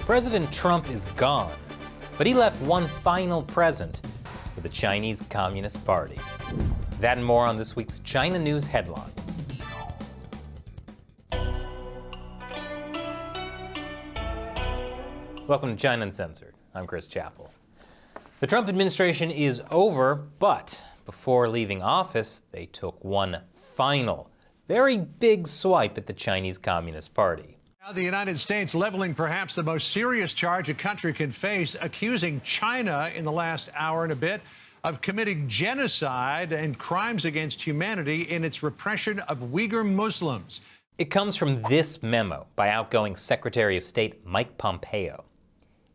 President Trump is gone, but he left one final present for the Chinese Communist Party. That and more on this week's China News headlines. Welcome to China Uncensored. I'm Chris Chappell. The Trump administration is over, but before leaving office, they took one final, very big swipe at the Chinese Communist Party. Now the United States leveling perhaps the most serious charge a country can face, accusing China in the last hour and a bit of committing genocide and crimes against humanity in its repression of Uyghur Muslims. It comes from this memo by outgoing Secretary of State Mike Pompeo.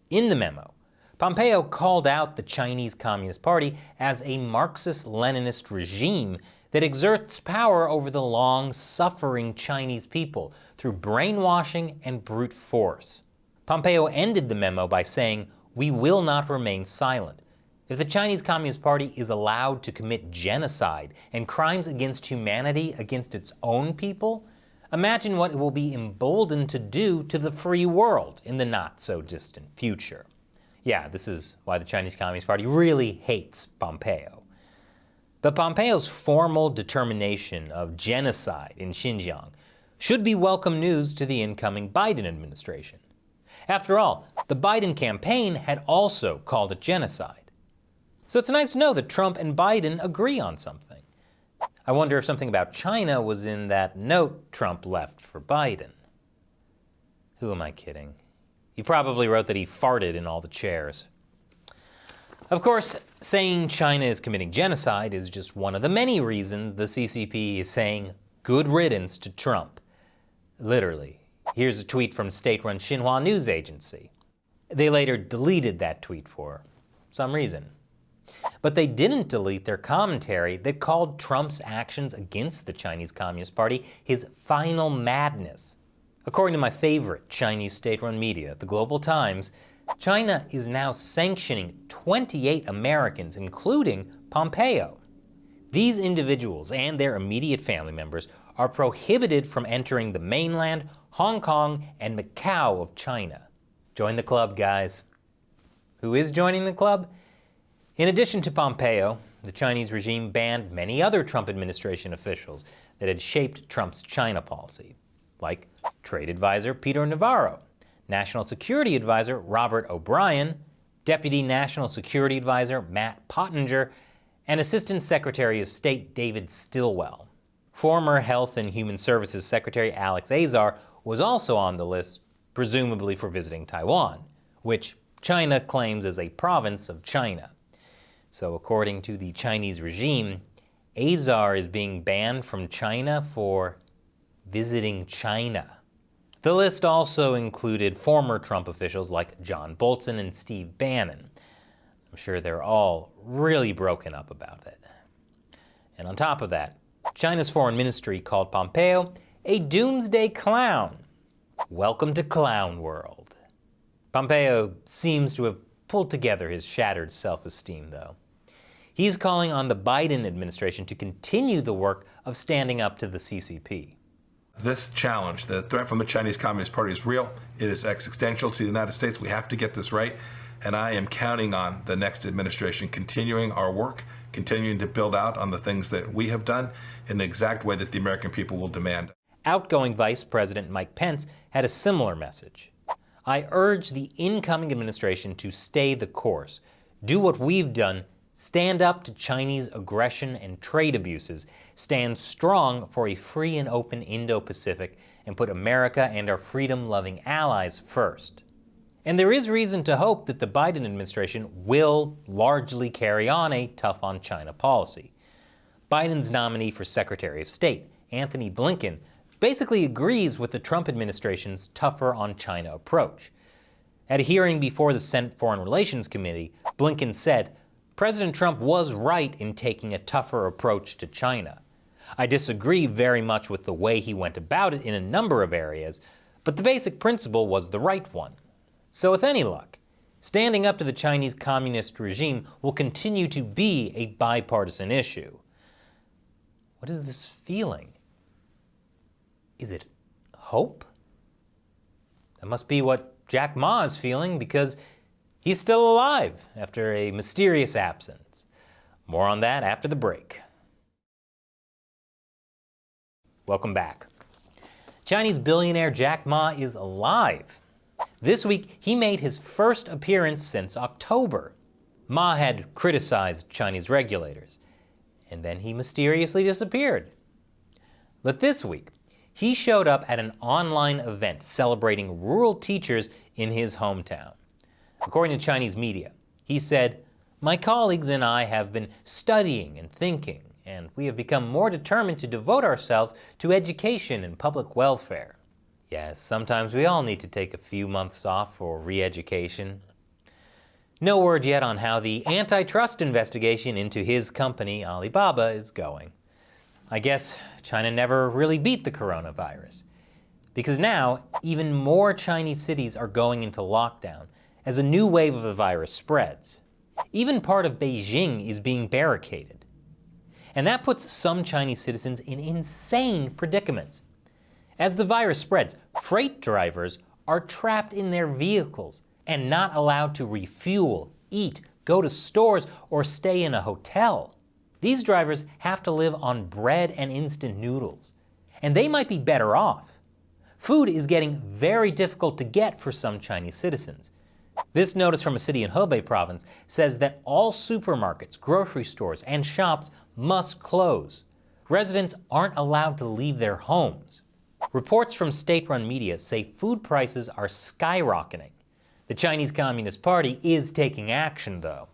In the memo, Pompeo called out the Chinese Communist Party as a Marxist-Leninist regime that exerts power over the long-suffering Chinese people through brainwashing and brute force. Pompeo ended the memo by saying, "We will not remain silent. If the Chinese Communist Party is allowed to commit genocide and crimes against humanity against its own people, imagine what it will be emboldened to do to the free world in the not-so-distant future." Yeah, this is why the Chinese Communist Party really hates Pompeo. But Pompeo's formal determination of genocide in Xinjiang should be welcome news to the incoming Biden administration. After all, the Biden campaign had also called it genocide. So it's nice to know that Trump and Biden agree on something. I wonder if something about China was in that note Trump left for Biden. Who am I kidding? He probably wrote that he farted in all the chairs. Of course, saying China is committing genocide is just one of the many reasons the CCP is saying good riddance to Trump. Literally. Here's a tweet from state-run Xinhua news agency. They later deleted that tweet for some reason. But they didn't delete their commentary that called Trump's actions against the Chinese Communist Party his final madness. According to my favorite Chinese state-run media, the Global Times, China is now sanctioning 28 Americans, including Pompeo. These individuals and their immediate family members are prohibited from entering the mainland, Hong Kong, and Macau of China. Join the club, guys. Who is joining the club? In addition to Pompeo, the Chinese regime banned many other Trump administration officials that had shaped Trump's China policy, like Trade Advisor Peter Navarro, National Security Advisor Robert O'Brien, Deputy National Security Advisor Matt Pottinger, and Assistant Secretary of State David Stilwell. Former Health and Human Services Secretary Alex Azar was also on the list, presumably for visiting Taiwan, which China claims as a province of China. So according to the Chinese regime, Azar is being banned from China for visiting China. The list also included former Trump officials like John Bolton and Steve Bannon. I'm sure they're all really broken up about it. And on top of that, China's foreign ministry called Pompeo a doomsday clown. Welcome to clown world. Pompeo seems to have pulled together his shattered self-esteem, though. He's calling on the Biden administration to continue the work of standing up to the CCP. This challenge, the threat from the Chinese Communist Party is real. It is existential to the United States. We have to get this right. And I am counting on the next administration continuing our work, continuing to build out on the things that we have done in the exact way that the American people will demand. Outgoing Vice President Mike Pence had a similar message. I urge the incoming administration to stay the course, do what we've done, stand up to Chinese aggression and trade abuses, stand strong for a free and open Indo-Pacific, and put America and our freedom-loving allies first. And there is reason to hope that the Biden administration will largely carry on a tough-on-China policy. Biden's nominee for Secretary of State, Anthony Blinken, basically agrees with the Trump administration's tougher-on-China approach. At a hearing before the Senate Foreign Relations Committee, Blinken said, "President Trump was right in taking a tougher approach to China. I disagree very much with the way he went about it in a number of areas, but the basic principle was the right one." So with any luck, standing up to the Chinese communist regime will continue to be a bipartisan issue. What is this feeling? Is it hope? That must be what Jack Ma is feeling because he's still alive after a mysterious absence. More on that after the break. Welcome back. Chinese billionaire Jack Ma is alive. This week, he made his first appearance since October. Ma had criticized Chinese regulators, and then he mysteriously disappeared. But this week, he showed up at an online event celebrating rural teachers in his hometown. According to Chinese media, he said, "My colleagues and I have been studying and thinking, and we have become more determined to devote ourselves to education and public welfare." Yes, sometimes we all need to take a few months off for re-education. No word yet on how the antitrust investigation into his company, Alibaba, is going. I guess China never really beat the coronavirus, because now even more Chinese cities are going into lockdown as a new wave of the virus spreads. Even part of Beijing is being barricaded. And that puts some Chinese citizens in insane predicaments. As the virus spreads, freight drivers are trapped in their vehicles and not allowed to refuel, eat, go to stores, or stay in a hotel. These drivers have to live on bread and instant noodles, and they might be better off. Food is getting very difficult to get for some Chinese citizens. This notice from a city in Hebei province says that all supermarkets, grocery stores, and shops must close. Residents aren't allowed to leave their homes. Reports from state-run media say food prices are skyrocketing. The Chinese Communist Party is taking action, though,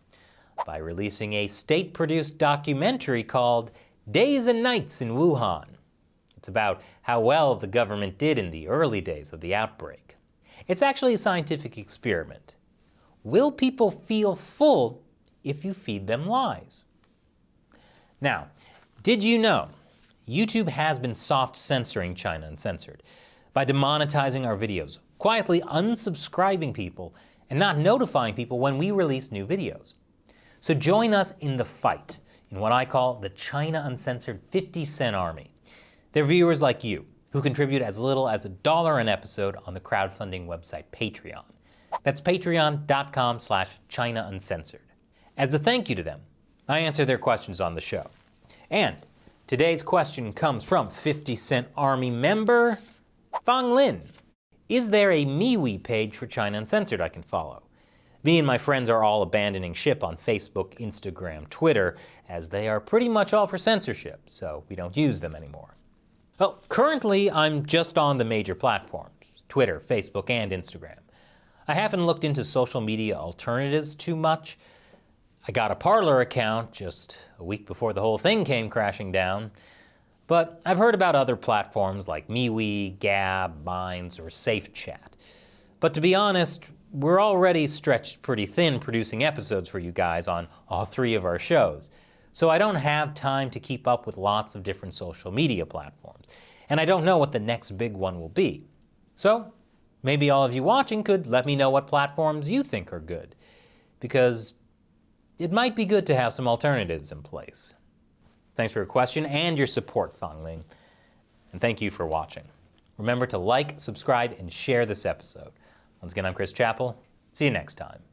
by releasing a state-produced documentary called Days and Nights in Wuhan. It's about how well the government did in the early days of the outbreak. It's actually a scientific experiment. Will people feel full if you feed them lies? Now, did you know YouTube has been soft censoring China Uncensored by demonetizing our videos, quietly unsubscribing people, and not notifying people when we release new videos? So join us in the fight, in what I call the China Uncensored 50-cent army. They're viewers like you, who contribute as little as $1 an episode on the crowdfunding website Patreon. That's patreon.com/China Uncensored. As a thank you to them, I answer their questions on the show. And today's question comes from 50-cent army member Fang Lin. Is there a MeWe page for China Uncensored I can follow? Me and my friends are all abandoning ship on Facebook, Instagram, Twitter, as they are pretty much all for censorship, so we don't use them anymore. Well, currently I'm just on the major platforms, Twitter, Facebook, and Instagram. I haven't looked into social media alternatives too much. I got a Parler account just a week before the whole thing came crashing down, but I've heard about other platforms like MeWe, Gab, Minds, or SafeChat. But to be honest, we're already stretched pretty thin producing episodes for you guys on all 3 of our shows, so I don't have time to keep up with lots of different social media platforms, and I don't know what the next big one will be. So maybe all of you watching could let me know what platforms you think are good, because it might be good to have some alternatives in place. Thanks for your question and your support, Fang Ling, and thank you for watching. Remember to like, subscribe, and share this episode. Once again, I'm Chris Chappell. See you next time.